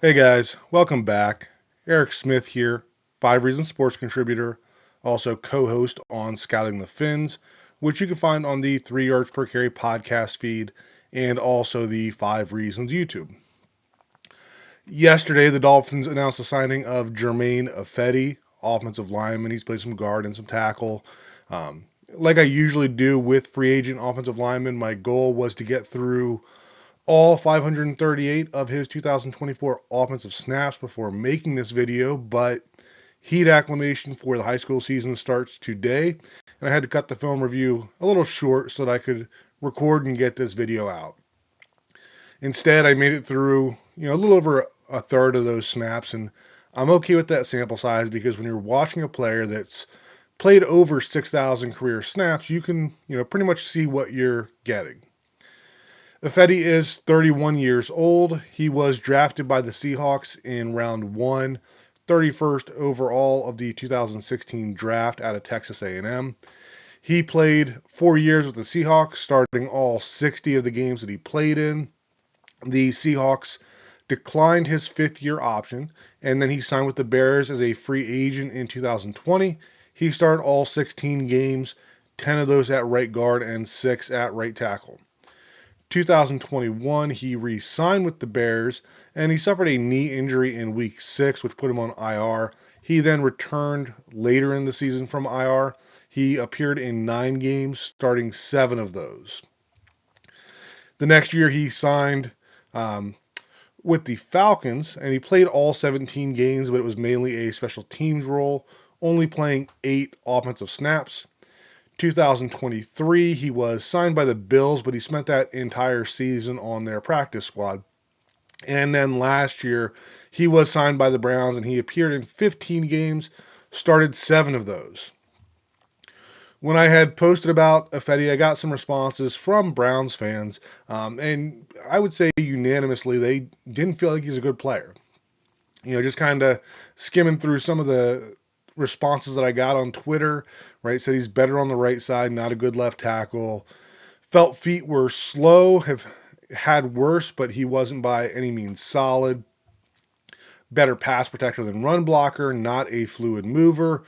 Hey guys, welcome back. Eric Smith here, 5 Reasons Sports contributor, also co-host on Scouting the Fins, which you can find on the 3 Yards Per Carry podcast feed and also the 5 Reasons YouTube. Yesterday, the Dolphins announced the signing of Germaine Ifedi, offensive lineman. He's played some guard and some tackle. Like I usually do with free agent offensive linemen, my goal was to get through all 538 of his 2024 offensive snaps before making this video, but heat acclimation for the high school season starts today, and I had to cut the film review a little short so that I could record and get this video out. Instead, I made it through, a little over a third of those snaps, and I'm okay with that sample size because when you're watching a player that's played over 6,000 career snaps, you can, pretty much see what you're getting. Ifedi is 31 years old. He was drafted by the Seahawks in round 1, 31st overall of the 2016 draft out of Texas A&M. He played 4 years with the Seahawks, starting all 60 of the games that he played in. The Seahawks declined his 5th-year option, and then he signed with the Bears as a free agent in 2020. He started all 16 games, 10 of those at right guard and 6 at right tackle. 2021, he re signed with the Bears and he suffered a knee injury in week 6, which put him on IR. He then returned later in the season from IR. He appeared in 9 games, starting 7 of those. The next year, he signed with the Falcons and he played all 17 games, but it was mainly a special teams role, only playing 8 offensive snaps. 2023, he was signed by the Bills, but he spent that entire season on their practice squad. And then last year, he was signed by the Browns and he appeared in 15 games, started 7 of those. When I had posted about Ifedi, I got some responses from Browns fans, and I would say unanimously they didn't feel like he's a good player. Just kind of skimming through some of the responses that I got on Twitter, right? Said he's better on the right side, not a good left tackle. Felt feet were slow, have had worse, but he wasn't by any means solid. Better pass protector than run blocker, not a fluid mover.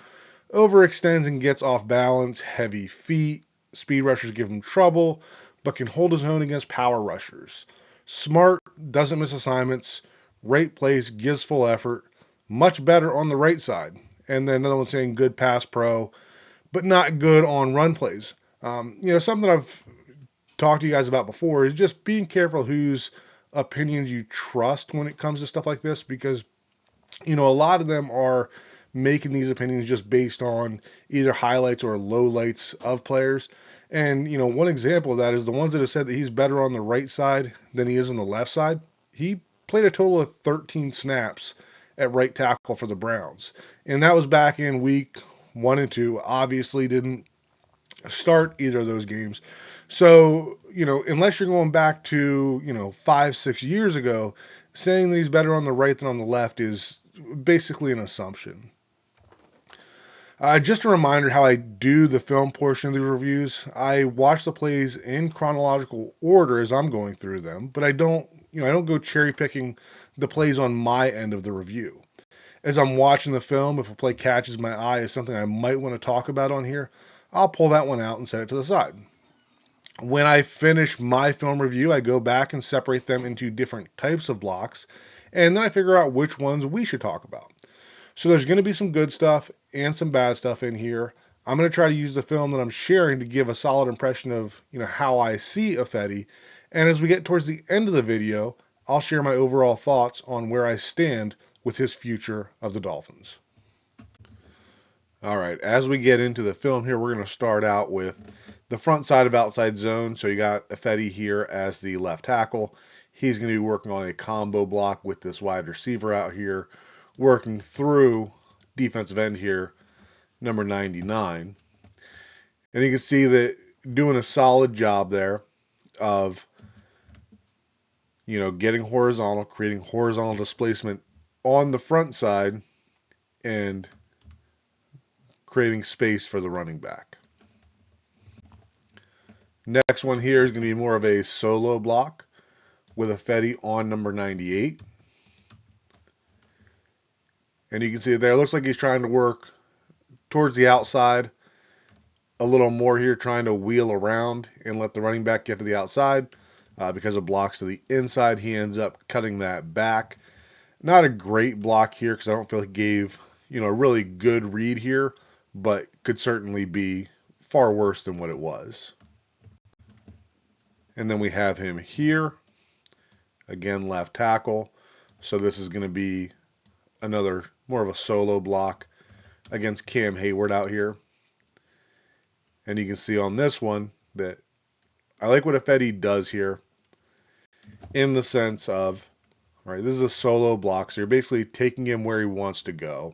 Overextends and gets off balance, heavy feet. Speed rushers give him trouble, but can hold his own against power rushers. Smart, doesn't miss assignments. Right place, gives full effort. Much better on the right side. And then another one saying good pass pro, but not good on run plays. Something I've talked to you guys about before is just being careful whose opinions you trust when it comes to stuff like this because a lot of them are making these opinions just based on either highlights or lowlights of players. And, one example of that is the ones that have said that he's better on the right side than he is on the left side. He played a total of 13 snaps at right tackle for the Browns. And that was back in week 1 and 2. Obviously, didn't start either of those games. So, unless you're going back to, 5, 6 years ago, saying that he's better on the right than on the left is basically an assumption. Just a reminder how I do the film portion of the reviews. I watch the plays in chronological order as I'm going through them, but I don't go cherry picking the plays on my end of the review. As I'm watching the film, if a play catches my eye as something I might want to talk about on here, I'll pull that one out and set it to the side. When I finish my film review, I go back and separate them into different types of blocks, and then I figure out which ones we should talk about. So there's going to be some good stuff and some bad stuff in here. I'm going to try to use the film that I'm sharing to give a solid impression of, how I see Ifedi. And as we get towards the end of the video, I'll share my overall thoughts on where I stand with his future of the Dolphins. All right, as we get into the film here, we're going to start out with the front side of outside zone. So you got Ifedi here as the left tackle. He's going to be working on a combo block with this wide receiver out here, working through defensive end here, number 99. And you can see that doing a solid job there of, getting horizontal, creating horizontal displacement on the front side and creating space for the running back. Next one here is going to be more of a solo block with Ifedi on number 98. And you can see it there. It looks like he's trying to work towards the outside a little more here, trying to wheel around and let the running back get to the outside. Because of blocks to the inside, he ends up cutting that back. Not a great block here because I don't feel he gave a really good read here, but could certainly be far worse than what it was. And then we have him here, again left tackle. So this is going to be another more of a solo block against Cam Hayward out here. And you can see on this one that I like what Ifedi does here in the sense of, right, this is a solo block, so you're basically taking him where he wants to go.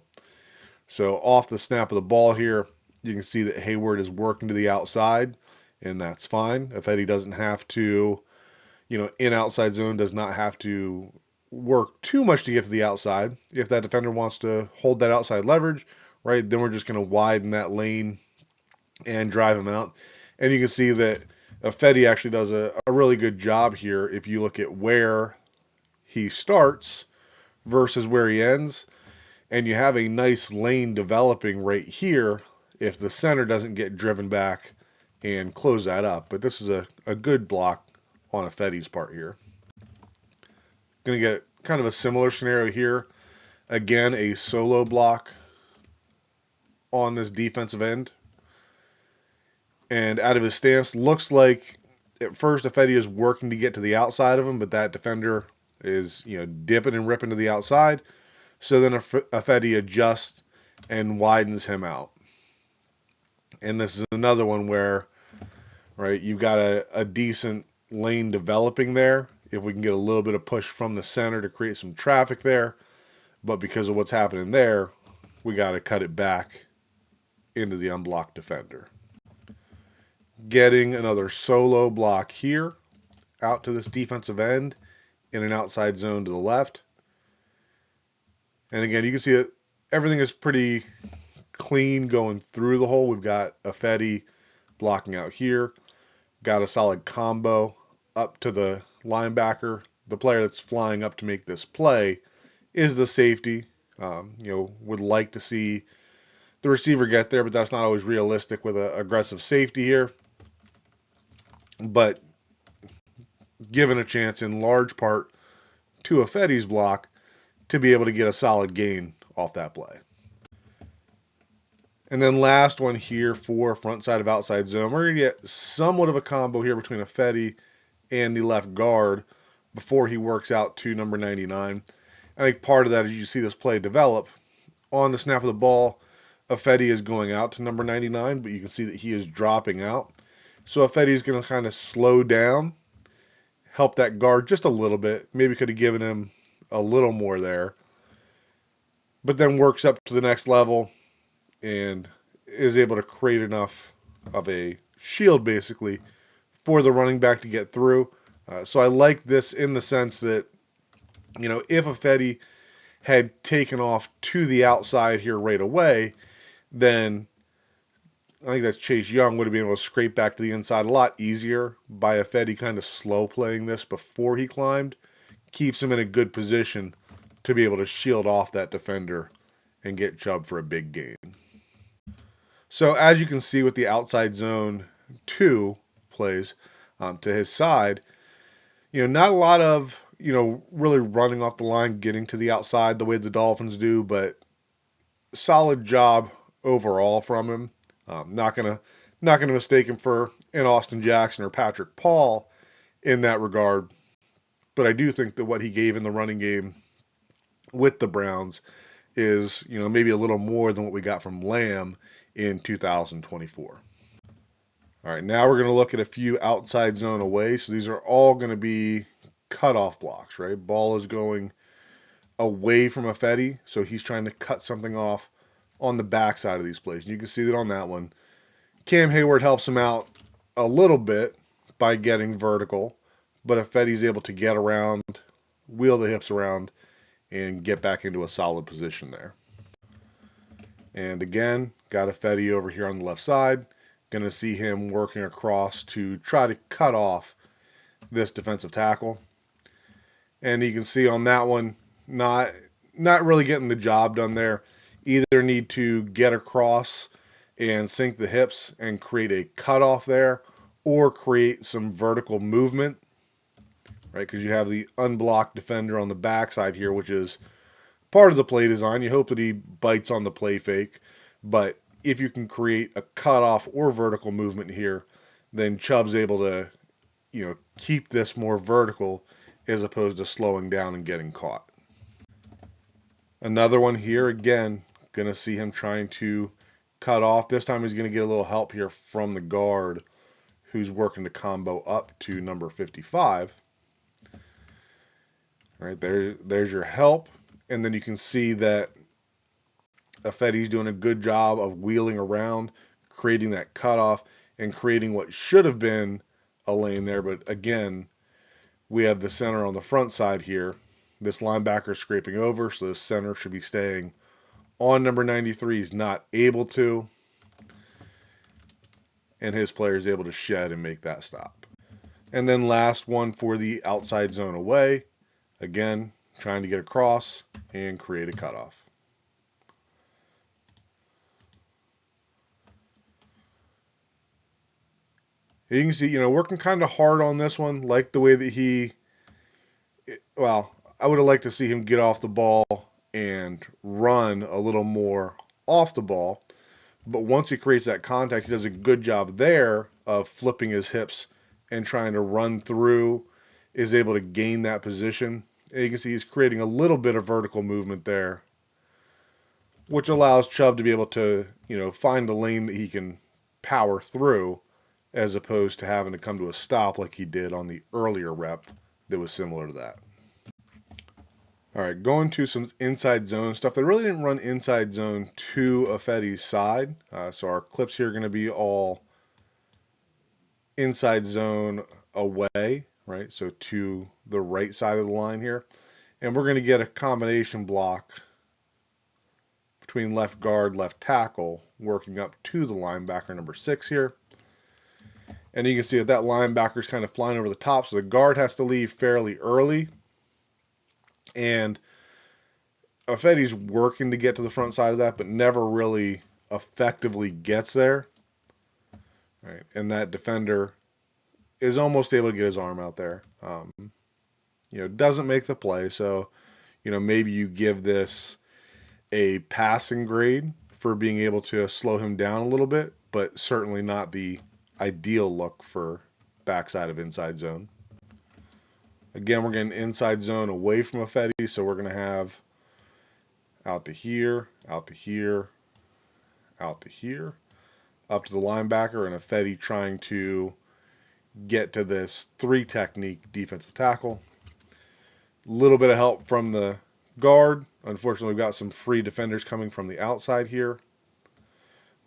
So off the snap of the ball here, you can see that Hayward is working to the outside, and that's fine. Ifedi doesn't have to, in outside zone, does not have to work too much to get to the outside. If that defender wants to hold that outside leverage, right, then we're just going to widen that lane and drive him out. And you can see that Ifedi actually does a really good job here if you look at where he starts versus where he ends. And you have a nice lane developing right here if the center doesn't get driven back and close that up. But this is a good block on Ifedi's part here. Going to get kind of a similar scenario here. Again, a solo block on this defensive end. And out of his stance, looks like at first Ifedi is working to get to the outside of him, but that defender is dipping and ripping to the outside. So then Ifedi adjusts and widens him out. And this is another one where, right, you've got a decent lane developing there. If we can get a little bit of push from the center to create some traffic there. But because of what's happening there, we got to cut it back into the unblocked defender. Getting another solo block here out to this defensive end in an outside zone to the left. And again, you can see that everything is pretty clean going through the hole. We've got Ifedi blocking out here. Got a solid combo up to the linebacker. The player that's flying up to make this play is the safety. Would like to see the receiver get there, but that's not always realistic with an aggressive safety here. But given a chance in large part to Ifedi's block to be able to get a solid gain off that play. And then last one here for front side of outside zone. We're going to get somewhat of a combo here between Ifedi and the left guard before he works out to number 99. I think part of that is you see this play develop. On the snap of the ball, Ifedi is going out to number 99, but you can see that he is dropping out. So Ifedi is going to kind of slow down, help that guard just a little bit. Maybe could have given him a little more there. But then works up to the next level and is able to create enough of a shield, basically, for the running back to get through. So I like this in the sense that, if Ifedi had taken off to the outside here right away, then I think that's Chase Young would have been able to scrape back to the inside a lot easier by Ifedi kind of slow playing this before he climbed. Keeps him in a good position to be able to shield off that defender and get Chubb for a big gain. So as you can see with the outside zone 2 plays to his side, not a lot of, really running off the line, getting to the outside the way the Dolphins do, but solid job overall from him. Not gonna mistake him for an Austin Jackson or Patrick Paul in that regard, but I do think that what he gave in the running game with the Browns is, maybe a little more than what we got from Lamb in 2024. All right, now we're going to look at a few outside zone away. So these are all going to be cutoff blocks, right? Ball is going away from Ifedi, so he's trying to cut something off on the backside of these plays. And you can see that on that one. Cam Hayward helps him out a little bit by getting vertical, but Ifedi's able to get around, wheel the hips around, and get back into a solid position there. And again, got Ifedi over here on the left side. Going to see him working across to try to cut off this defensive tackle. And you can see on that one, not not really getting the job done there. Either need to get across and sink the hips and create a cutoff there, or create some vertical movement, right? Because you have the unblocked defender on the backside here, which is part of the play design. You hope that he bites on the play fake, but if you can create a cutoff or vertical movement here, then Chubb's able to, keep this more vertical as opposed to slowing down and getting caught. Another one here, again, going to see him trying to cut off. This time he's going to get a little help here from the guard who's working the combo up to number 55. Right there's your help. And then you can see that Ifedi's doing a good job of wheeling around, creating that cutoff, and creating what should have been a lane there. But again, we have the center on the front side here. This linebacker is scraping over, so the center should be staying on number 93. He's not able to, and his player is able to shed and make that stop. And then last one for the outside zone away. Again, trying to get across and create a cutoff. You can see, working kind of hard on this one. Like the way that I would have liked to see him get off the ball and run a little more off the ball. But once he creates that contact, he does a good job there of flipping his hips and trying to run through, is able to gain that position. And you can see he's creating a little bit of vertical movement there, which allows Chubb to be able to, find a lane that he can power through, as opposed to having to come to a stop like he did on the earlier rep that was similar to that. All right, going to some inside zone stuff. They really didn't run inside zone to Ifedi's side, so our clips here are going to be all inside zone away, right? So to the right side of the line here. And we're going to get a combination block between left guard, left tackle, working up to the linebacker number 6 here. And you can see that linebacker is kind of flying over the top, so the guard has to leave fairly early. And Ifedi's working to get to the front side of that, but never really effectively gets there. Right? And that defender is almost able to get his arm out there. Doesn't make the play, so maybe you give this a passing grade for being able to slow him down a little bit, but certainly not the ideal look for backside of inside zone. Again, we're getting inside zone away from Ifedi, so we're going to have out to here, out to here, out to here, up to the linebacker, and Ifedi trying to get to this 3 technique defensive tackle. A little bit of help from the guard. Unfortunately, we've got some free defenders coming from the outside here.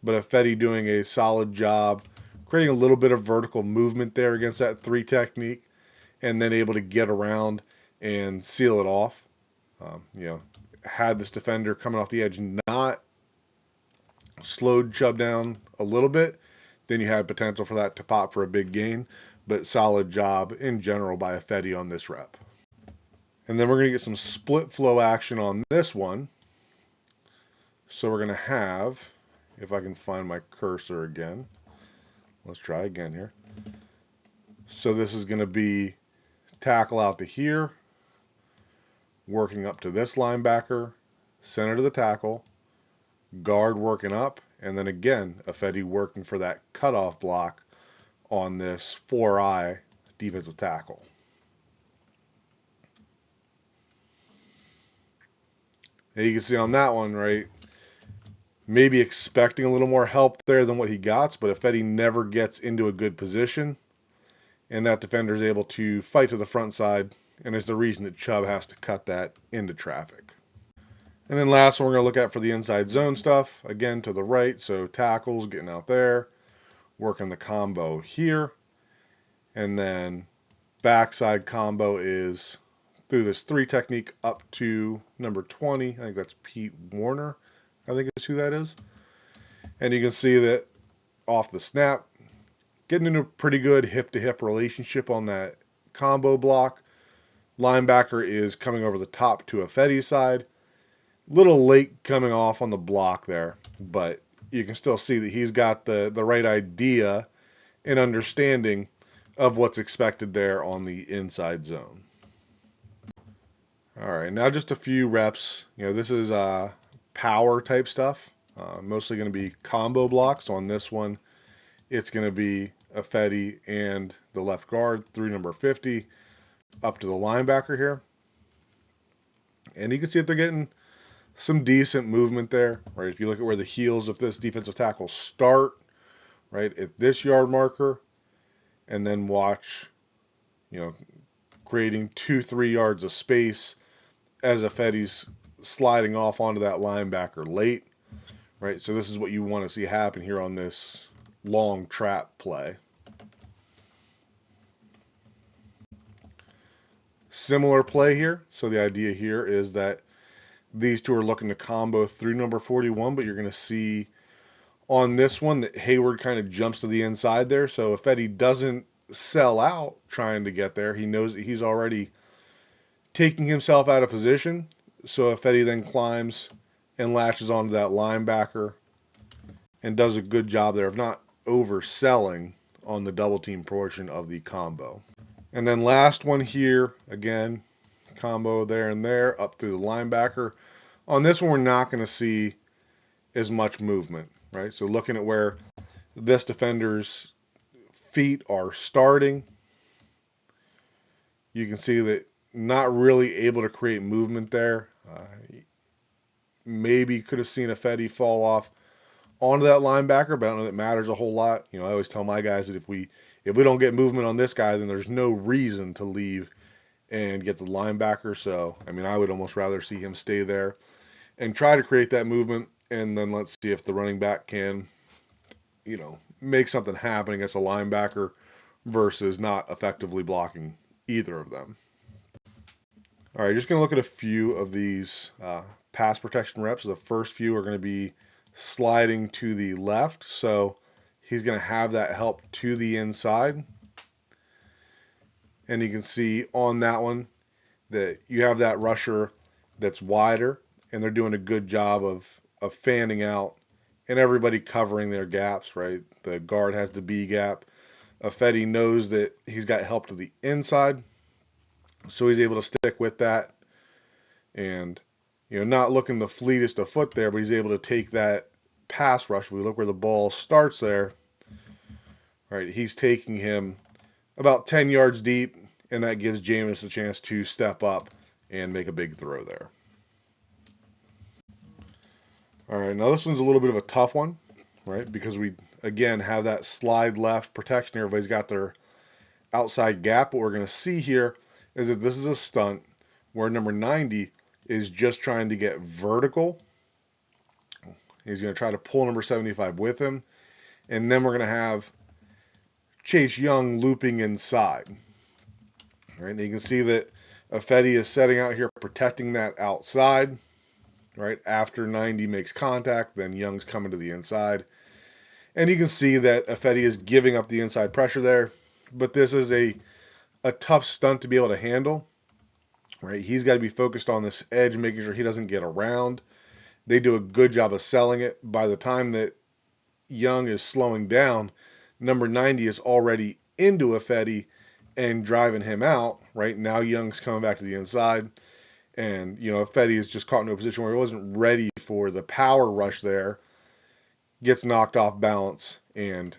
But Ifedi doing a solid job, creating a little bit of vertical movement there against that 3 technique, and then able to get around and seal it off. Had this defender coming off the edge not slowed Chubb down a little bit, then you had potential for that to pop for a big gain. But solid job in general by Ifedi on this rep. And then we're going to get some split flow action on this one. So we're going to have, if I can find my cursor again, let's try again here. So this is going to be tackle out to here, working up to this linebacker, center to the tackle, guard working up, and then again, Ifedi working for that cutoff block on this 4-eye defensive tackle. And you can see on that one, right, maybe expecting a little more help there than what he got, but Ifedi never gets into a good position, and that defender is able to fight to the front side, and is the reason that Chubb has to cut that into traffic. And then last one we're going to look at for the inside zone stuff, again to the right, so tackles getting out there, working the combo here, and then backside combo is through this 3 technique up to number 20. I think that's Pete Warner, I think is who that is. And you can see that off the snap, getting into a pretty good hip-to-hip relationship on that combo block. Linebacker is coming over the top to Ifedi's side, Little late coming off on the block there, but you can still see that he's got the right idea and understanding of what's expected there on the inside zone. All right, now just a few reps. This is power type stuff. Mostly going to be combo blocks. On this one, it's going to be Ifedi and the left guard through number 50 up to the linebacker here. And you can see that they're getting some decent movement there, right? If you look at where the heels of this defensive tackle start, right, at this yard marker, and then watch, you know, creating 2-3 yards of space as Ifedi's sliding off onto that linebacker late, right? So this is what you want to see happen here on this long trap play. Similar play here. So the idea here is that these two are looking to combo through number 41, but you're going to see on this one that Hayward kind of jumps to the inside there. So if Eddie doesn't sell out trying to get there, he knows that he's already taking himself out of position. So if Eddie then climbs and latches onto that linebacker and does a good job there of not overselling on the double team portion of the combo. And then last one here, again, combo there and there up through the linebacker. On this one, we're not going to see as much movement, right? So looking at where this defender's feet are starting, you can see that not really able to create movement there. Maybe could have seen Ifedi fall off onto that linebacker, but I don't know that matters a whole lot. I always tell my guys that if we don't get movement on this guy, then there's no reason to leave and get the linebacker. So, I would almost rather see him stay there and try to create that movement, and then let's see if the running back can, make something happen against a linebacker versus not effectively blocking either of them. All right, just going to look at a few of these pass protection reps. The first few are going to be sliding to the left, so he's going to have that help to the inside. And you can see on that one that you have that rusher that's wider, and they're doing a good job of fanning out and everybody covering their gaps, right? The guard has the B gap. Ifedi knows that he's got help to the inside, so he's able to stick with that and, not looking the fleetest of foot there, but he's able to take that pass rush. If we look where the ball starts there, right? He's taking him about 10 yards deep, and that gives Jameis a chance to step up and make a big throw there. All right, now this one's a little bit of a tough one, right? Because we, again, have that slide left protection. Everybody's got their outside gap. What we're going to see here is that this is a stunt where number 90 is just trying to get vertical. He's going to try to pull number 75 with him. And then we're going to have Chase Young looping inside. All right, and you can see that Ifedi is setting out here protecting that outside. Right after 90 makes contact, then Young's coming to the inside. And you can see that Ifedi is giving up the inside pressure there. But this is a tough stunt to be able to handle. Right, he's got to be focused on this edge, making sure he doesn't get around. They do a good job of selling it. By the time that Young is slowing down, number 90 is already into Ifedi and driving him out. Right now, Young's coming back to the inside. And, Ifedi is just caught in a position where he wasn't ready for the power rush there. Gets knocked off balance, and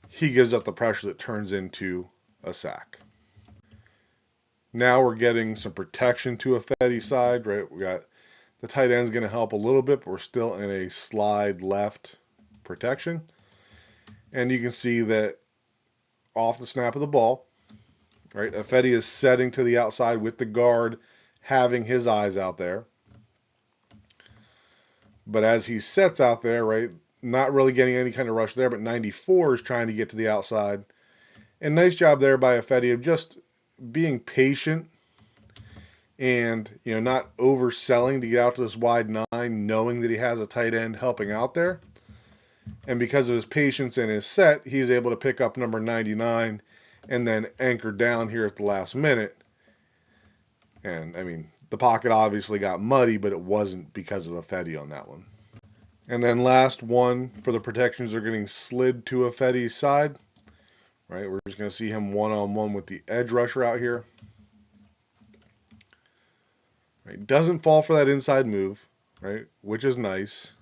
he gives up the pressure that turns into a sack. Now we're getting some protection to Ifedi's side, right? We got the tight end's going to help a little bit, but we're still in a slide left protection. And you can see that off the snap of the ball, right, Ifedi is setting to the outside with the guard having his eyes out there. But as he sets out there, right, not really getting any kind of rush there, but 94 is trying to get to the outside. And nice job there by Ifedi of just being patient and, not overselling to get out to this wide 9, knowing that he has a tight end helping out there. And because of his patience and his set, he's able to pick up number 99 and then anchor down here at the last minute And I mean, the pocket obviously got muddy, but it wasn't because of Ifedi on that one. And then last one for the protections are getting slid to Ifedi's side. Right, we're just going to see him one-on-one with the edge rusher out here. Right, doesn't fall for that inside move, right, which is nice.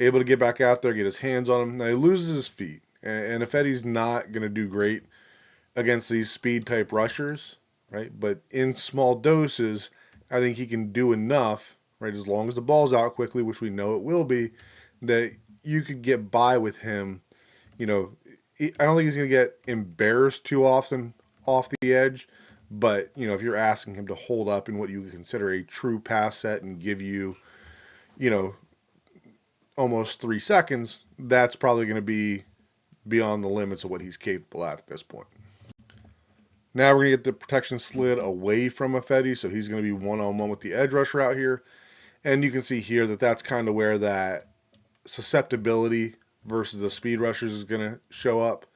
Able to get back out there, get his hands on him. Now he loses his feet, and Ifedi's not going to do great against these speed type rushers, right? But in small doses, I think he can do enough, right? As long as the ball's out quickly, which we know it will be, that you could get by with him. You know, I don't think he's going to get embarrassed too often off the edge, but you know, if you're asking him to hold up in what you consider a true pass set and give you, you know, almost 3 seconds, that's probably going to be beyond the limits of what he's capable at this point. Now we're going to get the protection slid away from Ifedi, so he's going to be one-on-one with the edge rusher out here. And you can see here that that's kind of where that susceptibility versus the speed rushers is going to show up,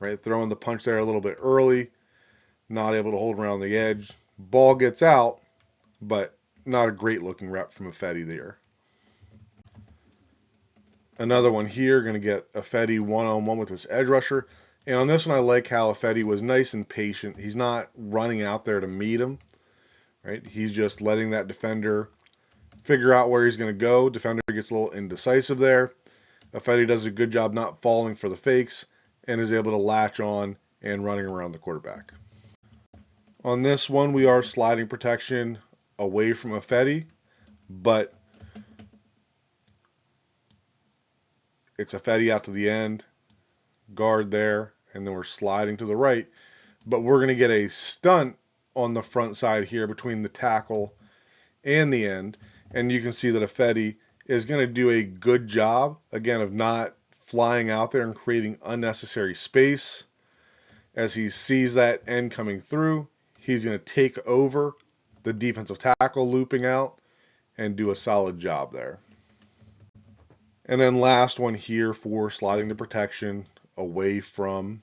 right? Throwing the punch there a little bit early, not able to hold around the edge. Ball gets out, but not a great looking rep from Ifedi there. Another one here, going to get Ifedi one-on-one with this edge rusher. And on this one, I like how Ifedi was nice and patient. He's not running out there to meet him, right? He's just letting that defender figure out where he's going to go. Defender gets a little indecisive there. Ifedi does a good job not falling for the fakes and is able to latch on and running around the quarterback. On this one, we are sliding protection away from Ifedi, but it's Ifedi out to the end, guard there, and then we're sliding to the right. But we're going to get a stunt on the front side here between the tackle and the end. And you can see that Ifedi is going to do a good job, again, of not flying out there and creating unnecessary space. As he sees that end coming through, he's going to take over the defensive tackle looping out and do a solid job there. And then last one here for sliding the protection away from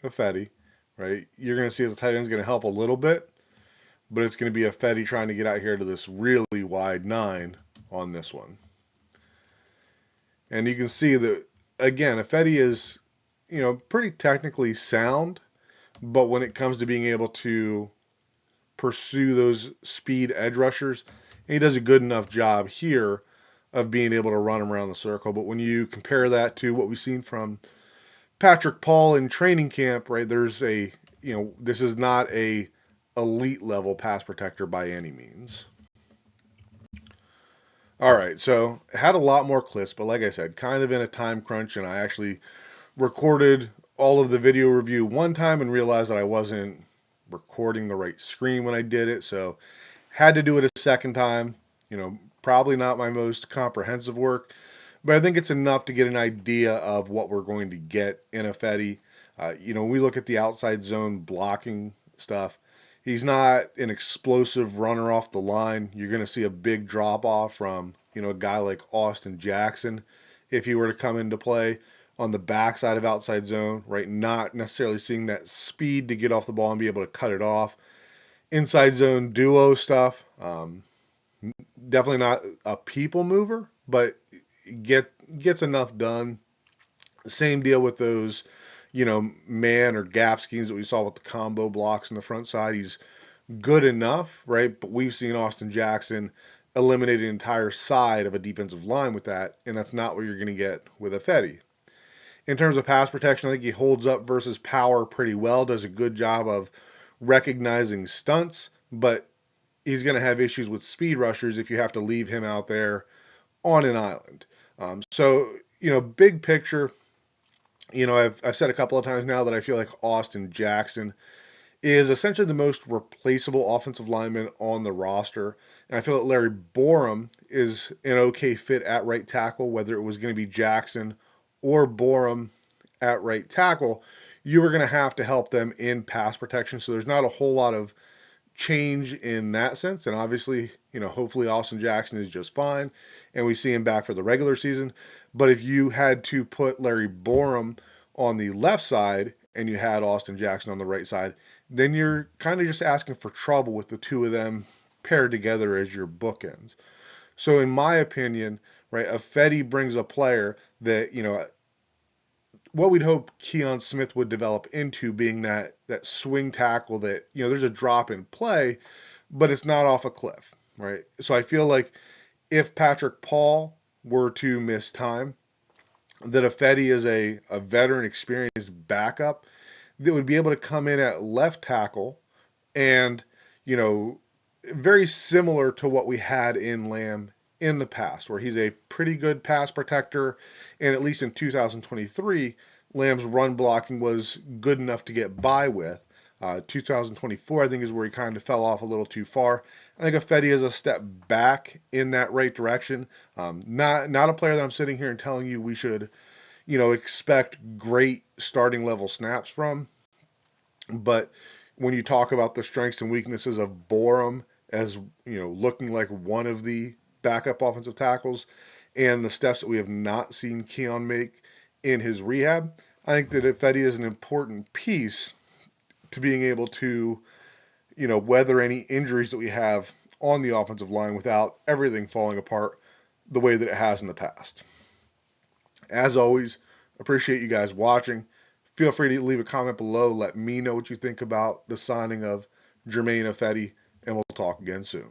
Ifedi, right? You're going to see the tight end is going to help a little bit, but it's going to be Ifedi trying to get out here to this really wide 9 on this one. And you can see that, again, Ifedi is, you know, pretty technically sound, but when it comes to being able to pursue those speed edge rushers, he does a good enough job here of being able to run them around the circle. But when you compare that to what we've seen from Patrick Paul in training camp, right, there's a, you know, this is not a elite level pass protector by any means. All right, so had a lot more clips, but like I said, kind of in a time crunch, and I actually recorded all of the video review one time and realized that I wasn't recording the right screen when I did it, so had to do it a second time. You know, probably not my most comprehensive work, but I think it's enough to get an idea of what we're going to get in Ifedi. You know, when we look at the outside zone blocking stuff, he's not an explosive runner off the line. You're going to see a big drop off from, you know, a guy like Austin Jackson if he were to come into play on the backside of outside zone, right? Not necessarily seeing that speed to get off the ball and be able to cut it off. Inside zone duo stuff, definitely not a people mover, but gets enough done. Same deal with those, you know, man or gap schemes that we saw with the combo blocks in the front side. He's good enough, right? But we've seen Austin Jackson eliminate an entire side of a defensive line with that, and that's not what you're going to get with Ifedi. In terms of pass protection, I think he holds up versus power pretty well, does a good job of recognizing stunts, but he's going to have issues with speed rushers if you have to leave him out there on an island. So, you know, big picture, you know, I've said a couple of times now that I feel like Austin Jackson is essentially the most replaceable offensive lineman on the roster. And I feel that Larry Borum is an okay fit at right tackle, whether it was going to be Jackson or Borum at right tackle. You were going to have to help them in pass protection. So there's not a whole lot of change in that sense. And obviously, you know, hopefully Austin Jackson is just fine and we see him back for the regular season. But if you had to put Larry Borum on the left side and you had Austin Jackson on the right side, then you're kind of just asking for trouble with the two of them paired together as your bookends. So, in my opinion, right, Ifedi brings a player that, what we'd hope Keon Smith would develop into, being that swing tackle that, there's a drop in play, but it's not off a cliff, right? So I feel like if Patrick Paul were to miss time, that Ifedi is a veteran, experienced backup that would be able to come in at left tackle and, you know, very similar to what we had in Lamb in the past, where he's a pretty good pass protector. And at least in 2023, Lamb's run blocking was good enough to get by with. 2024, I think, is where he kind of fell off a little too far. I think Ifedi is a step back in that right direction. Not a player that I'm sitting here and telling you we should, expect great starting level snaps from. But when you talk about the strengths and weaknesses of Borum as, looking like one of the backup offensive tackles and the steps that we have not seen Keon make in his rehab, I think that Ifedi is an important piece to being able to, weather any injuries that we have on the offensive line without everything falling apart the way that it has in the past. As always, appreciate you guys watching. Feel free to leave a comment below. Let me know what you think about the signing of Germaine Ifedi, and we'll talk again soon.